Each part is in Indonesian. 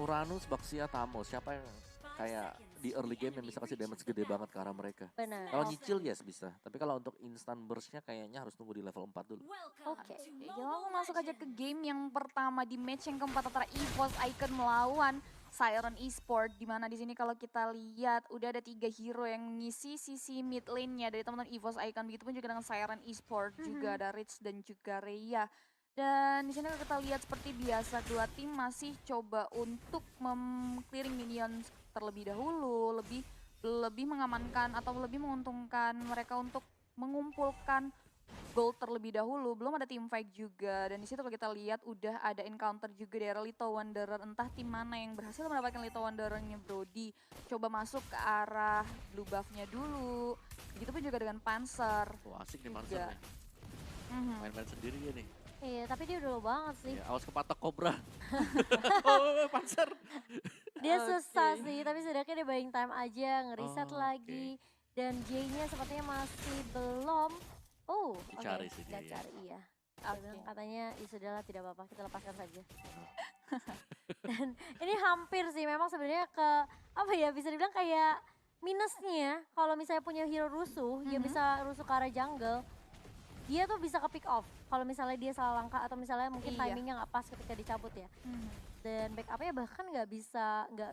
Uranus, Baxia, Tamos. Siapa yang kayak di early game yang bisa kasih damage gede banget ke arah mereka. Benar. Kalau nyicil yes bisa, tapi kalau untuk instant burst-nya kayaknya harus tunggu di level 4 dulu. Oke. Ya langsung masuk aja ke game yang pertama di match yang keempat antara EVOS Icon melawan Siren Esport, dimana di sini kalau kita lihat udah ada 3 hero yang mengisi sisi mid lane-nya dari teman-teman EVOS Icon, begitupun juga dengan Siren Esport, juga ada Rich dan juga Rhea. Dan di sini kalau kita lihat seperti biasa dua tim masih coba untuk clearing minion terlebih dahulu, lebih mengamankan atau lebih menguntungkan mereka untuk mengumpulkan gold terlebih dahulu. Belum ada team fight juga, dan di situ kalau kita lihat udah ada encounter juga dari Little Wanderer, entah tim mana yang berhasil mendapatkan Little Wanderer-nya Brody. Coba masuk ke arah blue buff-nya dulu. Begitu pun juga dengan Panzer. Wah asik nih Juga. Panzer nih. Main-main sendiri ya nih. Iya, tapi dia udah low banget sih. Ya, awas kepatok Cobra. Oh, Panzer. Dia susah Oke. sih, tapi setidaknya dia buying time aja, ngereset Oh, lagi. Dan J-nya sepertinya masih belum. Oh, oke. Dicari sih Nggak J-nya. cari, iya. Dia Oke. bilang katanya, ya sudahlah tidak apa-apa, kita lepaskan saja. Dan ini hampir sih, memang sebenarnya ke, apa ya, bisa dibilang kayak minusnya, kalau misalnya punya hero rusuh, dia bisa rusuh ke arah jungle, dia tuh bisa ke pick off. Kalau misalnya dia salah langkah atau misalnya mungkin Iya. timingnya nggak pas ketika dicabut ya. Dan backupnya bahkan nggak bisa, nggak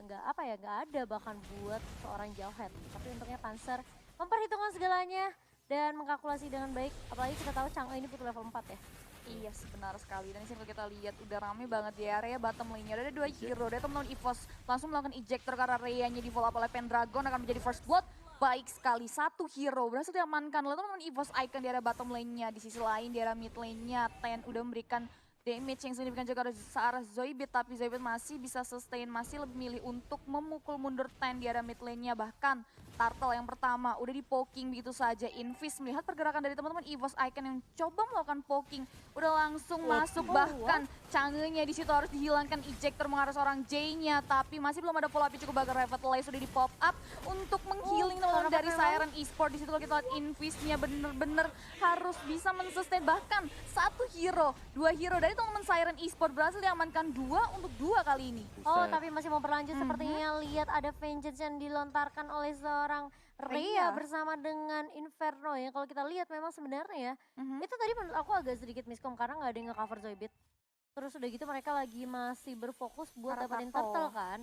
ada bahkan buat seorang Jauhead. Tapi untungnya Panzer memperhitungkan segalanya dan mengkalkulasi dengan baik. Apalagi kita tahu Chang'e ini butuh level 4 ya. Iya benar sekali, dan di sini kalau kita lihat udah rame banget di area bottom lane-nya. Ada 2 hero, dari teman-teman EVOS langsung melakukan ejector karena Rhea-nya di follow up oleh Pendragon, akan menjadi first blood. Baik sekali, 1 hero berhasil diamankan oleh teman-teman EVOS Icon di area bottom lane-nya. Di sisi lain di area mid lane-nya, Ten udah memberikan damage yang signifikan juga ke arah Zoidberg, tapi Zoidberg masih bisa sustain, masih lebih milih untuk memukul mundur Ten di area mid lane-nya. Bahkan Turtle yang pertama udah di poking begitu saja. Invis melihat pergerakan dari teman-teman EVOS Icon yang coba melakukan poking, udah langsung masuk, bahkan Chang'e-nya di situ harus dihilangkan ejector mengarah seorang J-nya, tapi masih belum ada follow up cukup bagus. Revitalize sudah di pop up untuk menghealing teman-teman dari Siren Esport. Di situ kalau kita lihat Invis-nya bener-bener harus bisa mensustain, bahkan 1 hero, 2 hero dari teman-teman Siren Esport berhasil diamankan 2 untuk 2 kali ini. Oh, Buset. tapi masih mau berlanjut sepertinya lihat ada vengeance yang dilontarkan oleh seorang Rhea bersama dengan Inferno ya. Kalau kita lihat memang sebenarnya ya, itu tadi menurut aku agak sedikit miskom karena nggak ada yang nge-cover Zoidberg. Terus udah gitu mereka lagi masih berfokus buat Karena dapetin turtle. turtle kan.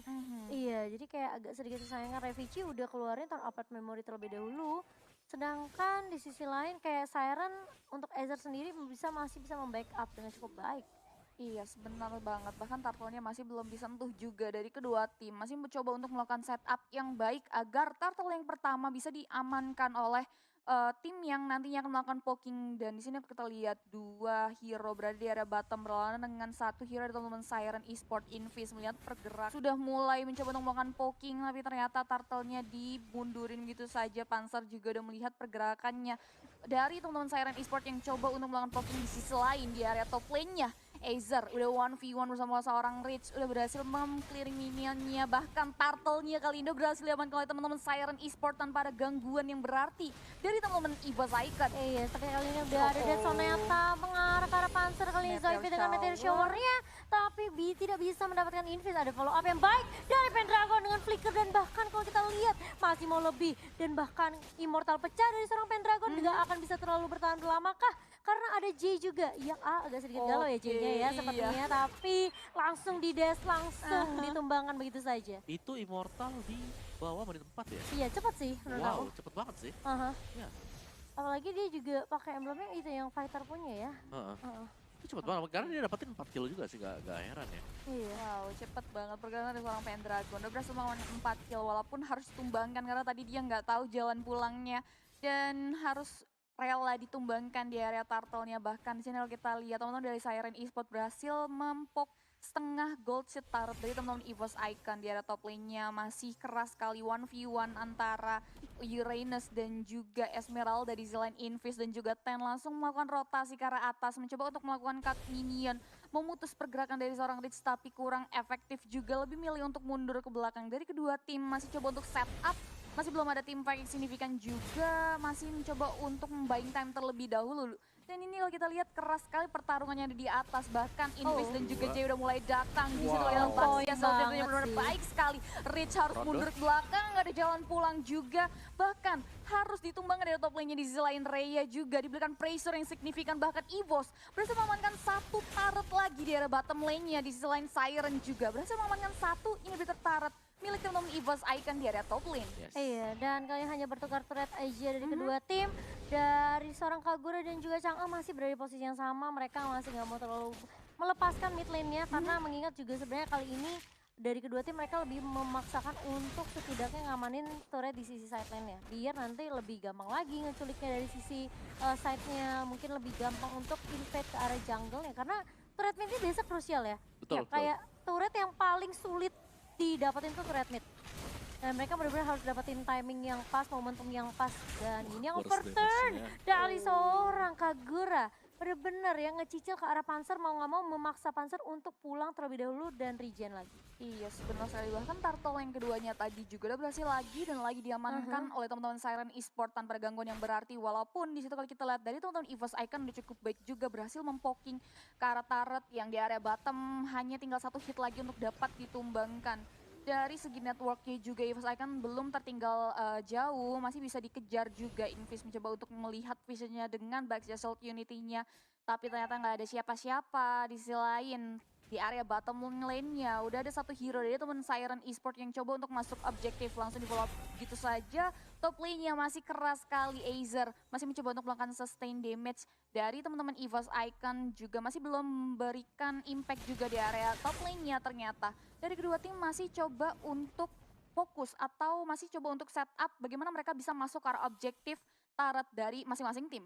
Iya, jadi kayak agak sedikit disayangkan Revici udah keluarin turn apart memory terlebih dahulu. Sedangkan di sisi lain kayak Siren untuk Aether sendiri masih bisa membackup dengan cukup baik. Iya, benar banget. Bahkan turtle-nya masih belum disentuh juga dari kedua tim. Masih mencoba untuk melakukan setup yang baik agar turtle yang pertama bisa diamankan oleh tim yang nantinya akan melakukan poking. Dan di sini kita lihat 2 hero berada di area bottom berlawanan dengan 1 hero dari teman-teman Siren Esport. Invis melihat pergerak sudah mulai mencoba untuk melakukan poking, tapi ternyata turtle-nya dimundurin gitu saja. Panzer juga udah melihat pergerakannya dari teman-teman Siren Esport yang coba untuk melakukan poking di sisi lain di area top lane-nya. Aether udah 1v1 bersama seorang Rich, udah berhasil mem-clearing minionnya, bahkan turtle-nya kali ini udah berhasil diamankan oleh teman-teman Siren Esport tanpa ada gangguan yang berarti dari teman-teman EVOS Icon. Iya, tapi kali ini udah ada Dead Sonata mengarah ke arah Panzer kali ini Meteor Zoidberg dengan Meteor Shower. Shower-nya. Tapi tidak bisa mendapatkan Invis, ada follow up yang baik dari Pendragon dengan flicker dan bahkan kalau kita lihat masih mau lebih. Dan bahkan Immortal pecah dari seorang Pendragon nggak akan bisa terlalu bertahan lama kah? Karena ada J juga yang agak sedikit galau ya J-nya ya sepertinya. Tapi langsung di dash, langsung ditumbangkan begitu saja. Itu Immortal di bawah menit 4 ya? Iya cepat sih menurut aku. Wow, cepet banget sih. Aha. Ya. Apalagi dia juga pakai emblemnya itu yang fighter punya ya. Heeh. Heeh. Itu cepet banget, karena dia dapetin 4 kill juga sih, gak heran ya. Iya. Wow, cepet banget pergerakan dari seorang Pendragon. Udah berhasil melakukan 4 kill walaupun harus tumbangkan karena tadi dia nggak tahu jalan pulangnya dan harus rela ditumbangkan di area turtle-nya. Bahkan di sini kalau kita lihat teman-teman dari Siren Esport berhasil mempok setengah gold sheet turret dari teman-teman EVOS Icon di area top lane-nya. Masih keras sekali 1v1 antara Uranus dan juga Esmeralda di sisi lain. Invis dan juga Ten langsung melakukan rotasi ke arah atas, mencoba untuk melakukan cut minion, memutus pergerakan dari seorang Rich tapi kurang efektif juga, lebih milih untuk mundur ke belakang. Dari kedua tim masih coba untuk set up, masih belum ada tim fight yang signifikan juga, masih mencoba untuk buying time terlebih dahulu. Dan ini kalau kita lihat keras sekali pertarungannya ada di atas. Bahkan Invis dan juga Jay udah mulai datang. Di situ Wow. kita pasti Poin benar-benar banget sih. baik sekali. Rich harus Ronde. mundur ke belakang, nggak ada jalan pulang juga. Bahkan harus ditumbangkan dari top lane-nya. Di sisi lain Rhea juga diberikan pressure yang signifikan. Bahkan EVOS berhasil mengamankan satu turret lagi di area bottom lane-nya. Di sisi lain Siren juga berhasil mengamankan satu inhibitor turret milik teman-teman EVOS Icon di area top lane. Yes. Iya, dan kalian hanya bertukar turret aja dari kedua tim. Dari seorang Kagura dan juga Chang'e masih berada di posisi yang sama. Mereka masih nggak mau terlalu melepaskan mid lane-nya. Karena mengingat juga sebenarnya kali ini dari kedua tim mereka lebih memaksakan untuk setidaknya ngamanin turret di sisi side lane-nya. Biar nanti lebih gampang lagi ngeculiknya dari sisi side-nya. Mungkin lebih gampang untuk invade ke area jungle-nya. Karena turret mid ini biasa krusial ya. Betul, Ya, kayak turret yang paling sulit didapetin tuh turret mid. Dan mereka benar-benar harus dapetin timing yang pas, momentum yang pas. Dan ini yang Burst overturn damage-nya. dari seorang Kagura. Bener-bener ya ngecicil ke arah Panzer, mau nggak mau memaksa Panzer untuk pulang terlebih dahulu dan regen lagi. Iya, sebenarnya sekali. Bahkan turtle yang keduanya tadi juga udah berhasil lagi dan lagi diamankan oleh teman-teman Siren Esport tanpa ada gangguan yang berarti. Walaupun di situ kalau kita lihat dari teman-teman EVOS Icon udah cukup baik juga berhasil mempoking ke arah turret yang di area bottom hanya tinggal satu hit lagi untuk dapat ditumbangkan. Dari segi networknya juga EVOS Icon belum tertinggal jauh, masih bisa dikejar juga. Invis mencoba untuk melihat visionnya dengan Back Assault Unity-nya, tapi ternyata nggak ada siapa-siapa. Di sisi lain di area bottom lane-nya udah ada satu hero dari teman Siren Esport yang coba untuk masuk objektif, langsung di follow up gitu saja. Top lane-nya masih keras sekali, Azer masih mencoba untuk melakukan sustain damage dari teman-teman EVOS Icon, juga masih belum memberikan impact juga di area top lane-nya. Ternyata dari kedua tim masih coba untuk fokus atau masih coba untuk setup bagaimana mereka bisa masuk ke arah objektif turret dari masing-masing tim.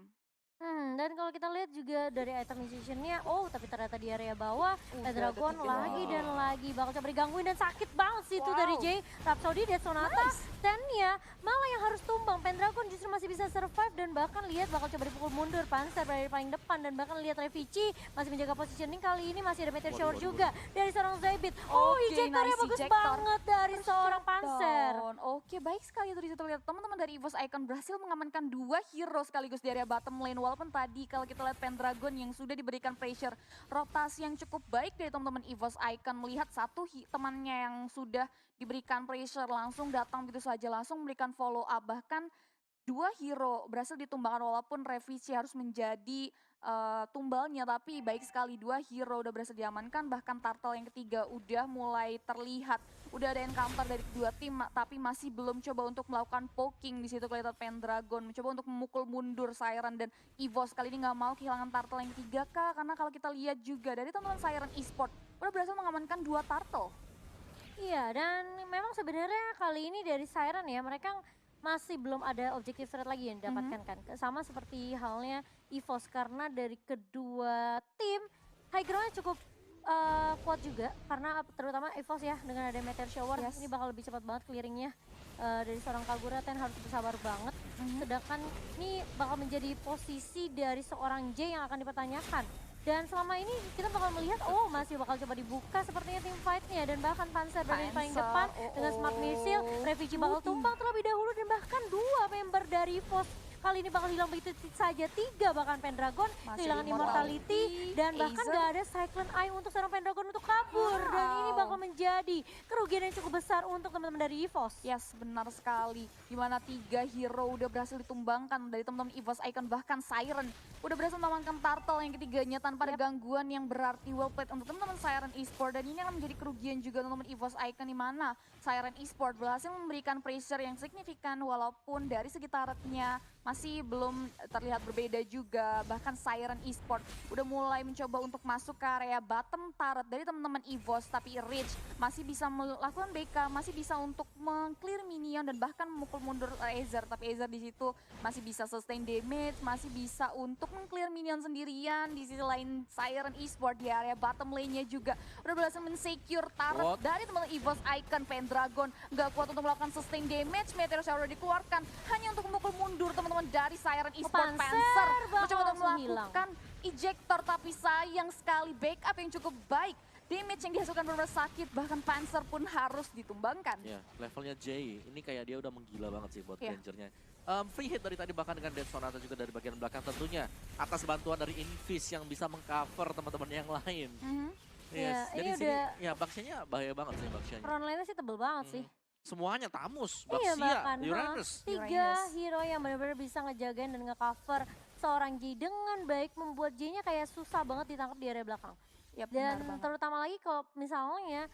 Dan kalau kita lihat juga dari item musician-nya, tapi ternyata di area bawah, Udah Dragon ada tiga. lagi dan lagi bakal coba digangguin dan sakit banget sih itu Wow. dari Jay, Rhapsody, Death Sonata, Sten-nya malah yang harus tumbang. Pendragon justru masih bisa survive dan bahkan lihat bakal coba dipukul mundur, Panzer berada di paling depan dan bahkan lihat Revici masih menjaga positioning. Kali ini masih ada Meteor Shower Waduh. juga dari seorang Zaybit. Oke, Ejectornya nice bagus ejector. banget dari seorang Panzer. Down. Oke, baik sekali tuh di situ lihat teman-teman dari EVOS Icon berhasil mengamankan dua hero sekaligus di area bottom lane. Walaupun tadi kalau kita lihat Pendragon yang sudah diberikan pressure rotasi yang cukup baik dari teman-teman EVOS Icon, melihat satu temannya yang sudah diberikan pressure langsung datang begitu saja, langsung memberikan follow up. Bahkan dua hero berhasil ditumbangkan walaupun revisi harus menjadi tumbalnya, tapi baik sekali dua hero udah berhasil diamankan. Bahkan turtle yang ketiga udah mulai terlihat, udah ada encounter dari kedua tim, tapi masih belum coba untuk melakukan poking. Di situ kelihatan Pendragon mencoba untuk memukul mundur Siren dan EVOS kali ini nggak mau kehilangan turtle yang ketiga kah, karena kalau kita lihat juga dari teman-teman Siren Esport udah berhasil mengamankan dua turtle. Iya, dan memang sebenarnya kali ini dari Siren ya, mereka masih belum ada objektif threat lagi yang didapatkan kan. Sama seperti halnya EVOS, karena dari kedua tim high ground-nya cukup kuat juga. Karena terutama EVOS ya, dengan ada Meteor Shower, Yes. ini bakal lebih cepat banget clearingnya. Dari seorang Kagura, Ten harus bersabar banget. Sedangkan ini bakal menjadi posisi dari seorang J yang akan dipertanyakan. Dan selama ini kita bakal melihat, masih bakal coba dibuka sepertinya tim fight-nya. Dan bahkan Panzer berada di paling Panzer, depan dengan Smart Missile. Refugee bakal tumbang terlebih dahulu dan bahkan dua member dari EVOS kali ini bakal hilang begitu saja. 3 bahkan Pendragon Masih kehilangan Immortality, Immortality. Dan bahkan Azer. gak ada Cyclone Eye untuk seorang Pendragon untuk kabur. Dan ini Wow. bakal menjadi kerugian yang cukup besar untuk teman-teman dari EVOS. Yes, benar sekali. Dimana 3 hero udah berhasil ditumbangkan dari teman-teman EVOS Icon, bahkan Siren udah berhasil mengamankan turtle yang ketiganya tanpa ada gangguan yang berarti. Well played untuk teman-teman Siren Esport, dan ini akan menjadi kerugian juga teman-teman EVOS Icon, di mana Siren Esport berhasil memberikan pressure yang signifikan walaupun dari segi turretnya masih belum terlihat berbeda juga. Bahkan Siren Esport udah mulai mencoba untuk masuk ke area bottom turret dari teman-teman EVOS, tapi Rich masih bisa melakukan BK, masih bisa untuk meng-clear minion dan bahkan memukul mundur Azer. Tapi Azer di situ masih bisa sustain damage, masih bisa untuk meng-clear minion sendirian. Di sisi lain Siren Esport di area bottom lane-nya juga udah berhasil men-secure turret dari teman-teman EVOS Icon. Pendragon nggak kuat untuk melakukan sustain damage, Meteor Shower dikeluarkan hanya untuk memukul mundur teman-teman dari Siren Esport. Panzer bakal mencoba untuk langsung hilang. melakukan ejector, tapi sayang sekali backup yang cukup baik damage yang dihasilkan benar-benar sakit, bahkan Panzer pun harus ditumbangkan. Ya, levelnya Jay ini kayak dia udah menggila banget sih buat Iya. Ranger-nya. Free hit dari tadi bahkan dengan Death Sonata juga dari bagian belakang tentunya atas bantuan dari Invis yang bisa mengcover teman-teman yang lain. Mhm. Iya, Jadi ini sini udah- ya Baxia-nya bahaya banget sih Baxia-nya. Front line-nya sih tebel banget sih. Semuanya Tamus, Iya Baxia, bahkan, Uranus. 3 Uranus. hero yang benar-benar bisa ngejagain dan nge-cover seorang Jay dengan baik, membuat Jay-nya kayak susah banget ditangkap di area belakang. Yap, Dan benar banget. terutama lagi kalau misalnya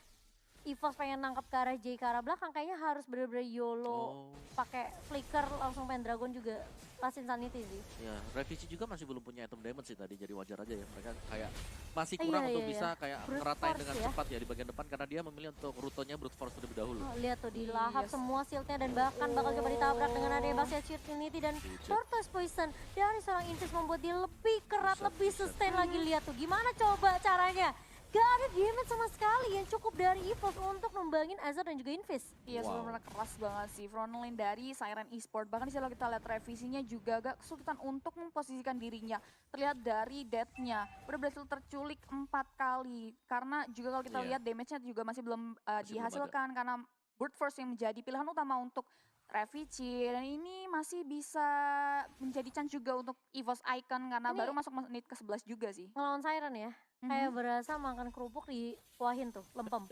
EVOS pengen nangkep ke arah Jay ke arah belakang, kayaknya harus bener-bener YOLO, pakai flicker langsung Pendragon juga last insanity sih. Ya, Revisi juga masih belum punya item damage sih tadi, jadi wajar aja ya. Mereka kayak masih Iya, kurang untuk iya, bisa iya. kayak Brute ngeratain force dengan ya. cepat ya di bagian depan karena dia memilih untuk rutenya brute force terlebih dahulu. Oh, lihat tuh dilahap Yes. semua shieldnya dan bahkan bakal coba ditabrak dengan adanya Baxia Trinity dan Reject. Tortoise Poison dari seorang Invis membuat dia lebih kerat, Buset, lebih buset. sustain lagi. Lihat tuh gimana coba caranya. Gak ada damage sama sekali yang cukup dari EVOS untuk numbangin Azir dan juga Invis. Iya, Wow. benar-benar keras banget sih frontline dari Siren Esport. Bahkan di sini kalau kita lihat revisinya juga agak kesulitan untuk memposisikan dirinya. Terlihat dari death-nya, udah berhasil terculik 4 kali. Karena juga kalau kita Iya. lihat damage-nya juga masih belum Masih belum dihasilkan karena brute force yang menjadi pilihan utama untuk Revici. Dan ini masih bisa menjadi chance juga untuk EVOS Icon karena Ini- baru masuk menit ke-11 juga sih. Ngelawan Siren ya, kayak berasa makan kerupuk dikuahin tuh, lempem.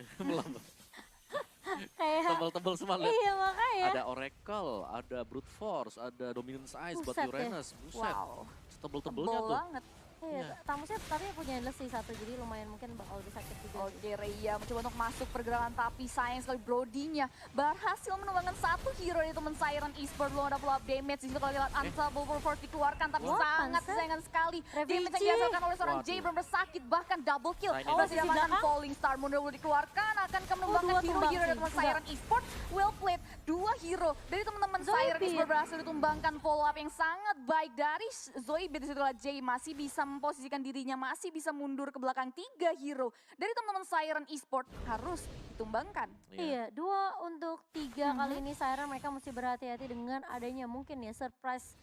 Kayak, Tebel-tebel semua lihat. iya makanya. Ada Oracle, ada Brute Force, ada Dominance Ice buat Buset ya. Uranus. Buset, Wow, tebel-tebelnya tebel tuh. banget. Iya, Iya. Tamusnya tapi punya endless sih satu, jadi lumayan mungkin bakal lebih sakit juga. Oke, Rhea mencoba untuk masuk pergerakan tapi sayang sekali Brody-nya berhasil menumbangkan satu hero dari teman Siren Esport. Belum ada follow-up damage. Di situ kalau lihat Unstoppable Force dikeluarkan tapi Wah, sangat Panzer. sayang sekali. Revici. Damage yang dihasilkan oleh seorang Waduh. Jay benar-benar sakit bahkan double kill. Nah, ini Masih dia. diamankan Belakang. Falling Star Mudah belum dikeluarkan akan menumbangkan dua hero-hero tumbang dari sih. teman Enggak. Siren Esport. Well played. Dua hero dari teman-teman Zoidberg. Siren Esport berhasil ditumbangkan follow-up yang sangat baik dari Zoidberg. Di situ lah Jay masih bisa memposisikan dirinya, masih bisa mundur ke belakang. 3 hero dari teman-teman Siren Esport harus ditumbangkan. Iya, 2 untuk 3 Mhm. kali ini Siren mereka mesti berhati-hati dengan adanya mungkin ya surprise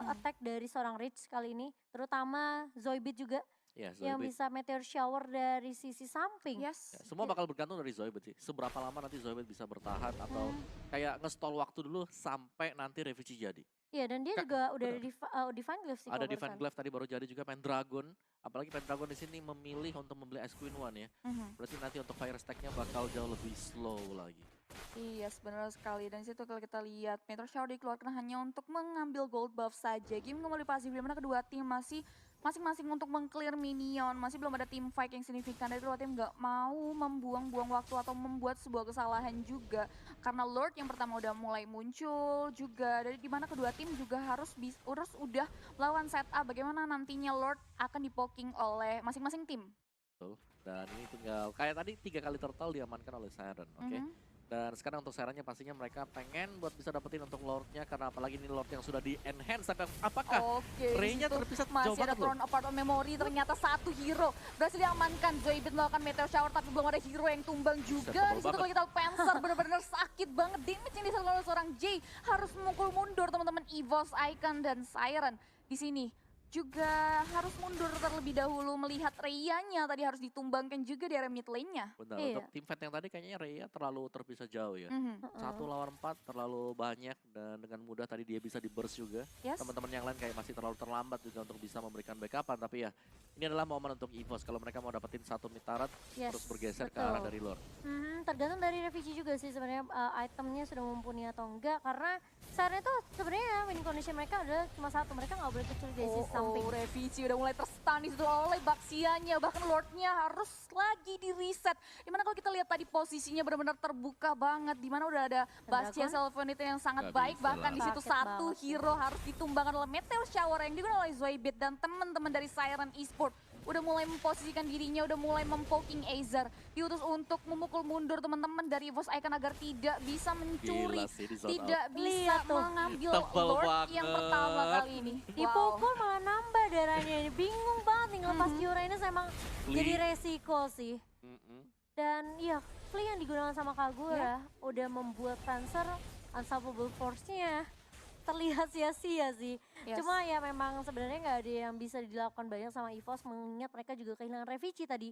attack dari seorang Rich kali ini. Terutama Zoidberg juga Iya, yang Zoidberg. bisa meteor shower dari sisi samping. Yes. Ya, semua bakal bergantung dari Zoidberg sih. Seberapa lama nanti Zoidberg bisa bertahan atau kayak nge-stall waktu dulu sampai nanti Revisi jadi. Iya, dan dia Kak, juga udah bener. ada Divine Glyph sih. Ada kalau Divine barusan. Glaive tadi baru jadi juga Pendragon. Apalagi Pendragon di sini memilih untuk membeli Ice Queen One ya. Mhm. Berarti nanti untuk fire stack-nya bakal jauh lebih slow lagi. Iya, benar sekali. Dan situ kalau kita lihat, Meteor Shower dikeluarkan hanya untuk mengambil gold buff saja. Game kembali pasif, di mana kedua tim masih masing-masing untuk meng-clear minion. Masih belum ada team fight yang signifikan. Dari kedua tim nggak mau membuang-buang waktu atau membuat sebuah kesalahan juga. Karena Lord yang pertama udah mulai muncul juga. Dari dimana kedua tim juga harus udah melawan setup. Bagaimana nantinya Lord akan dipoking oleh masing-masing tim. Betul. Dan ini tinggal kayak tadi 3 kali turtle diamankan oleh Siren, oke. Mhm. Dan sekarang untuk Sirennya pastinya mereka pengen buat bisa dapetin untuk Lordnya karena apalagi ini Lord yang sudah di enhance. Apakah Oke, Ray-nya di situ terpisah jauh masih ada banget loh. Throne Apart on Memory, ternyata satu hero berhasil diamankan. Zoidberg melakukan Meteor Shower tapi belum ada hero yang tumbang juga. tebal Di situ kalau banget. kita lihat Panzer benar-benar sakit banget. Damage yang dihasilkan oleh seorang Jay harus memukul mundur teman-teman EVOS, Icon, dan Siren. Di sini juga harus mundur terlebih dahulu melihat Rhea-nya tadi harus ditumbangkan juga di area mid lane-nya. Benar, Iya. untuk tim fight yang tadi kayaknya Rhea terlalu terpisah jauh ya. Mhm. 1 lawan 4 terlalu banyak dan dengan mudah tadi dia bisa di burst juga. Yes. Teman-teman yang lain kayak masih terlalu terlambat juga untuk bisa memberikan backupan. Tapi ya ini adalah momen untuk EVOS kalau mereka mau dapetin 1 mid turret Yes, terus bergeser ke betul. arah dari Lord. Tergantung dari Revisi juga sih sebenarnya itemnya sudah mumpuni atau enggak, karena Siren itu sebenarnya winning condition mereka adalah cuma satu, mereka nggak boleh kecil dari sisi samping. Revici udah mulai terstun di situ oleh Baxianya, bahkan Lordnya harus lagi di reset. Dimana kalau kita lihat tadi posisinya benar-benar terbuka banget, dimana udah ada Bastia Dragon. Self-Unit yang sangat Nggak baik, bisa bahkan lah. di situ Sakit satu banget. hero harus ditumbangkan oleh Meteor Shower yang digunakan oleh Zoidberg dan teman-teman dari Siren Esport. Udah mulai memposisikan dirinya, udah mulai mempoking Azer. Diutus untuk memukul mundur teman-teman dari EVOS Icon agar tidak bisa mencuri, Gila sih di sold out. tidak bisa Lihat tuh. mengambil Tebal Lord yang banget. pertama kali ini. Dipukul malah nambah darahnya, ini bingung banget nih ngelepas Uranus emang jadi resiko sih. Mm-mm. Dan iya, Flea yang digunakan sama Kagura udah membuat Panzer unstoppable force-nya terlihat sia-sia sih. Yes. Cuma ya memang sebenarnya nggak ada yang bisa dilakukan banyak sama EVOS mengingat mereka juga kehilangan Revici tadi.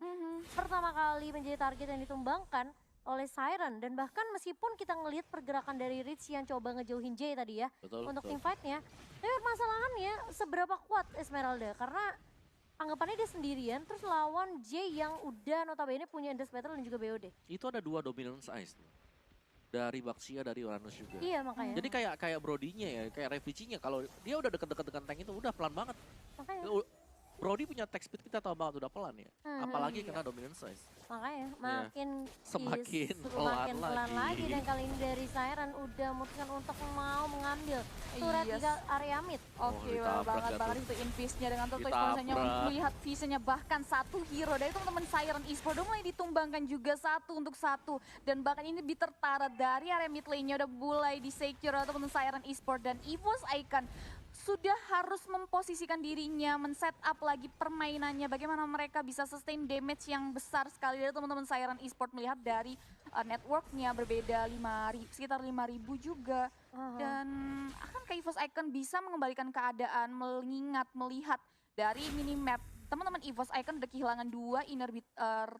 Pertama kali menjadi target yang ditumbangkan oleh Siren dan bahkan meskipun kita ngelihat pergerakan dari Rich yang coba ngejauhin Jay tadi ya Betul, untuk betul. team fight-nya, tapi permasalahannya seberapa kuat Esmeralda karena anggapannya dia sendirian terus lawan Jay yang udah notabene punya Endless Battle dan juga BOD. Itu ada 2 dominance ice nih. Dari Baxia, dari Uranus juga. Iya makanya. Jadi kayak Brody-nya ya, kayak Revici-nya kalau dia udah deket-deket dengan tank itu udah pelan banget. Makanya. Brody punya attack speed kita tahu banget udah pelan ya. Apalagi kena dominance size. Makanya makin Semakin semakin pelan pelan lagi. lagi. Dan kali ini dari Siren udah memutuskan untuk mau mengambil turret Yes. di area mid. Oke, ditabrak banget dah banget tuh. itu invis-nya dengan Toto Ditabrak. Exposure-nya untuk melihat visinya bahkan satu hero dari teman-teman Siren Esports udah mulai ditumbangkan juga 1-1 dan bahkan ini tertara dari area mid lane-nya udah mulai di-secure oleh teman-teman Siren Esports dan EVOS Icon sudah harus memposisikan dirinya, men-set up lagi permainannya, bagaimana mereka bisa sustain damage yang besar sekali dari teman-teman Siren Esports melihat dari networknya berbeda sekitar 5.000 juga. Dan akankah EVOS Icon bisa mengembalikan keadaan melihat dari minimap teman-teman EVOS Icon udah kehilangan dua inner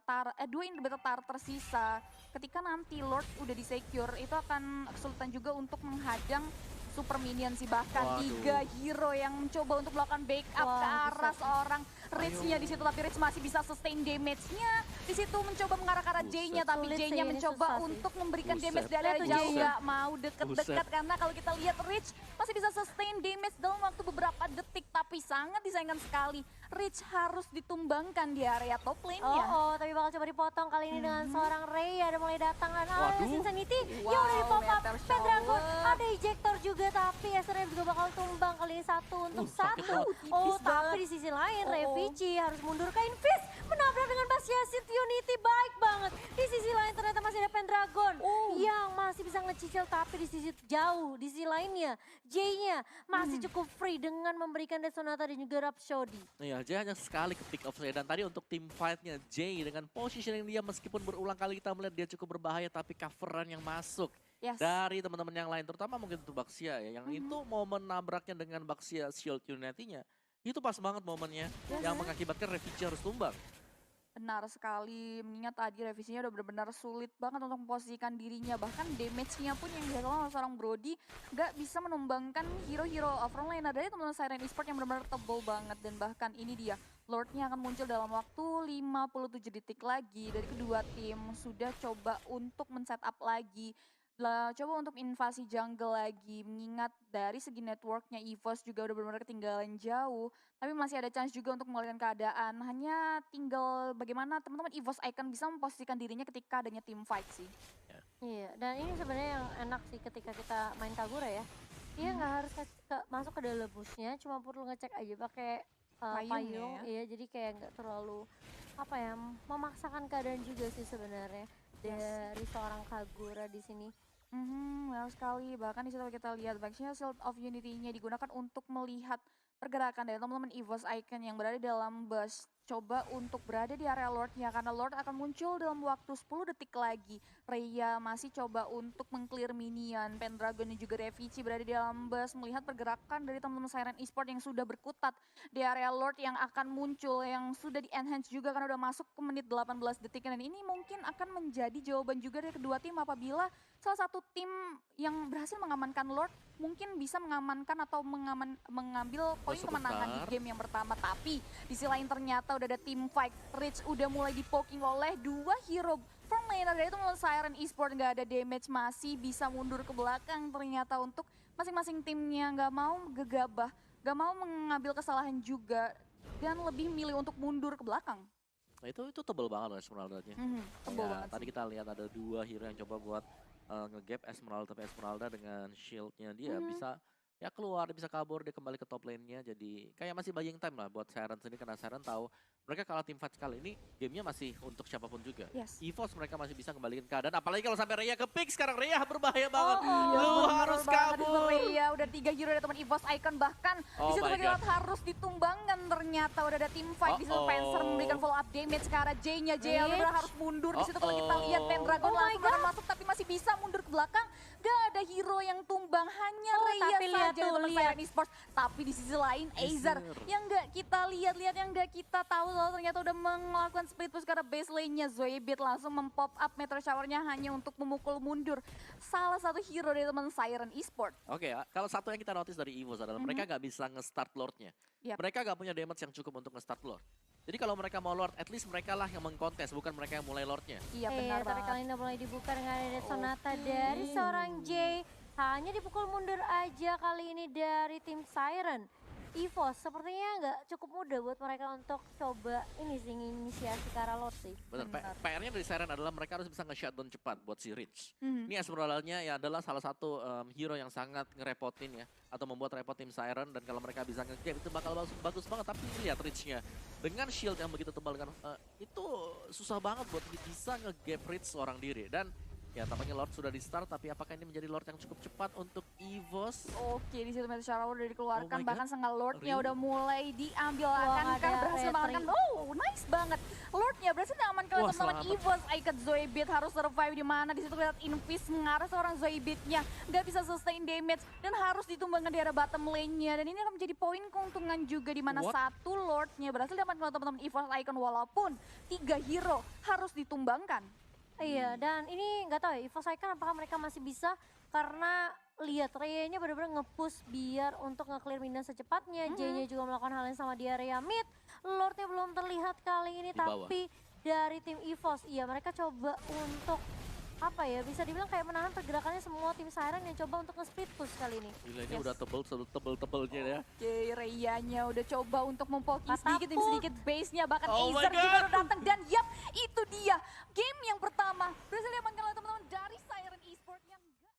tar tersisa. Ketika nanti Lord udah di-secure itu akan kesulitan juga untuk menghadang super minion sih, bahkan Waduh. 3 hero yang mencoba untuk melakukan backup Wah, ke arah buset. seorang Rich-nya di situ, tapi Rich masih bisa sustain damage-nya. Di situ mencoba mengarah ke arah J-nya, Buset. tapi Sulit J-nya sih, ini mencoba susah sih. untuk memberikan Buset. damage dari Lihat arah tuh jauh, J-nya. nggak mau deket-dekat Buset. karena kalau kita lihat Rich masih bisa sustain damage dalam waktu beberapa detik, tapi sangat disayangkan sekali. Rich harus ditumbangkan di area top lane-nya. Tapi bakal coba dipotong kali ini dengan seorang Rhea ada mulai datang dan Waduh. Insanity Wow, yang udah di pop up. Meteor Pendragon Shower. ada ejector juga tapi SRM juga bakal tumbang kali ini 1 untuk sakit 1. banget. Tipis Tapi banget. di sisi lain Oh, oh. Revici harus mundur ke Invis menabrak dengan Basyasit Unity baik banget. Di sisi lain ternyata masih ada Pendragon yang masih bisa ngecicil tapi di sisi jauh. Di sisi lainnya J-nya masih cukup free dengan memberikan Death Sonata dan juga Rhapsody. Iya, Jay hanya sekali ke pick off saya. Dan tadi untuk tim fight-nya Jay dengan positioning dia meskipun berulang kali kita melihat dia cukup berbahaya tapi coveran yang masuk Yes. dari teman-teman yang lain terutama mungkin untuk Baxia ya. Yang itu momen nabraknya dengan Baxia Shield Unity-nya itu pas banget momennya yang mengakibatkan Revici harus tumbang. Benar sekali, mengingat tadi revisinya udah benar-benar sulit banget untuk memposisikan dirinya. Bahkan damage-nya pun yang dihasilkan oleh seorang Brody gak bisa menumbangkan hero-hero frontline dari teman-teman Siren Esports yang benar-benar tebal banget. Dan bahkan ini dia, Lord-nya akan muncul dalam waktu 57 detik lagi. Dari kedua tim sudah coba untuk men-set up lagi. Coba untuk invasi jungle lagi, mengingat dari segi networknya EVOS juga udah benar-benar ketinggalan jauh. Tapi masih ada chance juga untuk mengalihkan keadaan. Hanya tinggal bagaimana teman-teman EVOS Icon bisa memposisikan dirinya ketika adanya team fight sih. Iya, dan ini sebenarnya yang enak sih ketika kita main Kagura ya. Dia nggak harus masuk ke dalam bushnya, cuma perlu ngecek aja pakai payung. ya. Iya, jadi kayak nggak terlalu apa ya, memaksakan keadaan juga sih sebenarnya dari seorang Kagura di sini. Benar sekali. Bahkan di situ kita lihat Baxia Shield of Unity-nya digunakan untuk melihat pergerakan dari teman-teman EVOS Icon yang berada dalam bus. Coba untuk berada di area Lord-nya karena Lord akan muncul dalam waktu 10 detik lagi. Rhea masih coba untuk meng-clear minion. Pendragon dan juga Revici berada di dalam bus melihat pergerakan dari teman-teman Siren Esports yang sudah berkutat di area Lord yang akan muncul, yang sudah di-enhance juga karena udah masuk ke menit 18 detik. Dan ini mungkin akan menjadi jawaban juga dari kedua tim apabila salah satu tim yang berhasil mengamankan Lord mungkin bisa mengamankan atau mengambil poin Masuk kemenangan di bentar. game yang pertama. Tapi di sisi lain ternyata udah ada tim fight. Rich udah mulai di-poking oleh dua hero frontlaner dari teman Siren Esports, nggak ada damage, masih bisa mundur ke belakang ternyata untuk masing-masing timnya, nggak mau gegabah, nggak mau mengambil kesalahan juga dan lebih milih untuk mundur ke belakang. Nah itu tebel banget loh Esmeralda-nya. Tebal Ya, banget tadi sih. kita lihat ada dua hero yang coba buat nge-gap Esmeralda, tapi Esmeralda dengan shield-nya dia bisa ya keluar, dia bisa kabur, dia kembali ke top lane-nya. Jadi kayak masih buying time lah buat Siren sendiri karena Siren tahu mereka kalah tim fight kali ini gamenya masih untuk siapapun juga. Yes. EVOS mereka masih bisa kembalikan keadaan, apalagi kalau sampai Rhea ke pick sekarang. Rhea berbahaya banget. Iya, Lu bener harus banget itu kabur. Rhea, udah 3 hero dari teman EVOS Icon, bahkan Oh di situ my kita God. harus ditumbangkan ternyata udah ada tim fight. Di situ Panzer memberikan follow up damage ke arah J-nya. J benar harus mundur. Di situ kalau kita lihat Pendragon Oh my langsung akan masuk tapi masih bisa mundur ke belakang. Gak ada hero hero yang tumbang, hanya Oh, Rhea tapi lihat saja tuh, teman lihat. Siren Esports. Tapi di sisi lain Azer yang nggak kita lihat, yang nggak kita tahu kalau ternyata udah melakukan split push karena base lane-nya Zoebit langsung mempop up Meteor Shower-nya hanya untuk memukul mundur salah satu hero dari teman Siren Esports. Oke, kalau satu yang kita notice dari EVOS adalah mereka nggak bisa nge-start Lord-nya. Yap. Mereka nggak punya damage yang cukup untuk nge-start Lord. Jadi kalau mereka mau Lord, at least mereka lah yang mengkontes, bukan mereka yang mulai Lord-nya. Iya benar tapi kali banget. ini udah mulai dibuka dengan ada Sonata dari seorang Jay. Hanya dipukul mundur aja kali ini dari tim Siren. EVOS sepertinya nggak cukup mudah buat mereka untuk coba ini sih inisiasi ke arah Lord sih. Benar, Benar. PR-nya dari Siren adalah mereka harus bisa nge-shutdown cepat buat si Rich. Mhm. Ini Esmeralda-nya ya adalah salah satu hero yang sangat ngerepotin ya, atau membuat repot tim Siren, dan kalau mereka bisa nge-gap itu bakal bagus banget. Tapi lihat Rich-nya dengan shield yang begitu tebal kan, itu susah banget buat bisa nge-gap Rich seorang diri. Dan ya tampaknya Lord sudah di start, tapi apakah ini menjadi Lord yang cukup cepat untuk EVOS? Oke, di situ Meteor Shower udah dikeluarkan, Oh my bahkan God. setengah Lordnya Really? udah mulai diambil Wah, akankah ada berhasil retry. mengamankan. Oh, nice banget. Lordnya berhasil diamankan oleh Wah, teman-teman selamat. EVOS. Icon Zoebit harus survive di mana? Di situ lihat Invis mengarah seorang Zoebitnya, nggak bisa sustain damage dan harus ditumbangkan di arah bottom lane-nya. Dan ini akan menjadi poin keuntungan juga di mana What? satu Lordnya berhasil diamankan oleh teman-teman EVOS Icon walaupun 3 hero harus ditumbangkan. Iya, dan ini nggak tahu ya, EVOS Icon apakah mereka masih bisa karena lihat Rhea-nya benar-benar nge-push biar untuk nge-clear minion secepatnya. J-nya juga melakukan hal yang sama di area mid. Lord-nya belum terlihat kali ini, Di bawah. tapi dari tim EVOS, iya mereka coba untuk apa ya, bisa dibilang kayak menahan pergerakannya semua tim Siren yang coba untuk nge-split push kali ini. Gila, ini Yes. udah tebel-tebelnya ya. Oke, Rhea-nya udah coba untuk mempoki Katapult. sedikit demi sedikit base-nya, bahkan Oh my Acer juga God. baru datang dan yap, itu dia game yang pertama berhasil diamankan oleh teman-teman dari